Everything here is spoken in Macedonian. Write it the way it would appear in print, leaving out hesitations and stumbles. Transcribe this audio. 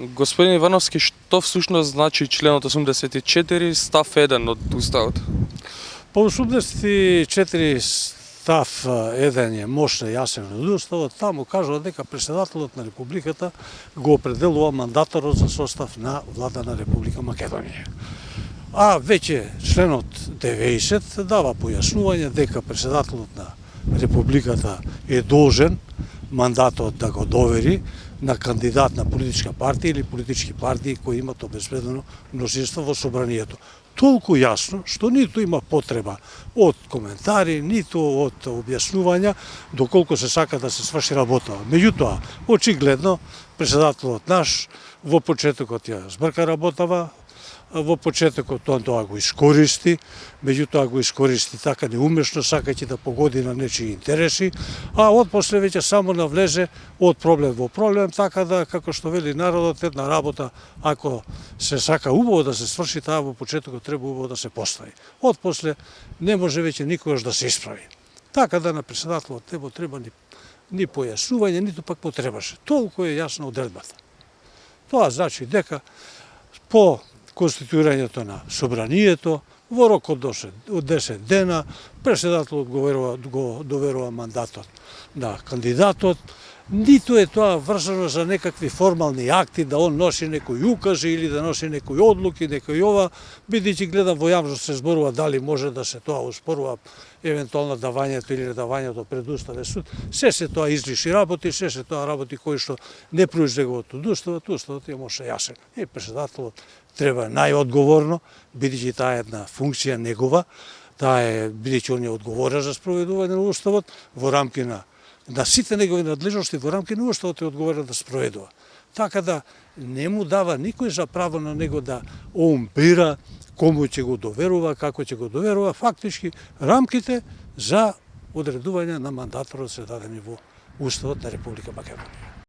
Господин Ивановски, што всушност значи членот 84 став 1 од Уставот? По 84 став 1 е мощно јасен од Уставот, таму кажува дека председателот на Републиката го определува мандаторот за состав на влада на Република Македонија. А веќе членот 90 дава појаснување дека председателот на Републиката е должен мандатот да го довери на кандидат на политичка партија или политички партии кои имат обезбедено мнозинство во собранието. Толку јасно што ниту има потреба од коментари, ниту од објаснувања доколку се сака да се сврши работа. Меѓутоа, очигледно председателот наш во почетокот ја збрка работава, во почетокот тоа го искористи, меѓутоа го искористи така неумешно, сакајќи да погоди на нечии интереси, а отпосле веќе само навлезе од проблем во проблем, така да, како што вели народот, една работа, ако се сака убаво да се сврши, таа во почетокот треба убаво да се постави. Отпосле не може веќе никогаш да се исправи. Така да на председателот не треба ни појаснување, ниту пак потребаше. Толку е јасна одредбата. Тоа значи дека по конституирањето на собранието, во рок од 10 дена, председателот го доверува мандатот на кандидатот. Ниту е тоа врзано за некакви формални акти, да он носи некои укази или да носи некои одлуки, некои ова, бидејќи гледам во јавност се зборува дали може да се тоа успорува евентуално давањето или давањето пред Уставен суд. Се тоа излишни работи, се тоа работи кои што не произлегуваат од Уставот, Уставот е може јасен. И председателот треба најодговорно, бидејќи таа е една функција негова, таа е бидејќи он е одговорен за спроведување на Уставот во рамки на сите негови надлежности во рамки на Уставот е одговорен да спроведува. Така да не му дава никој за право на него да он бира кому ќе го доверува, како ќе го доверува, фактички рамките за одредување на мандаторот се дадени во Уставот на Република Македонија.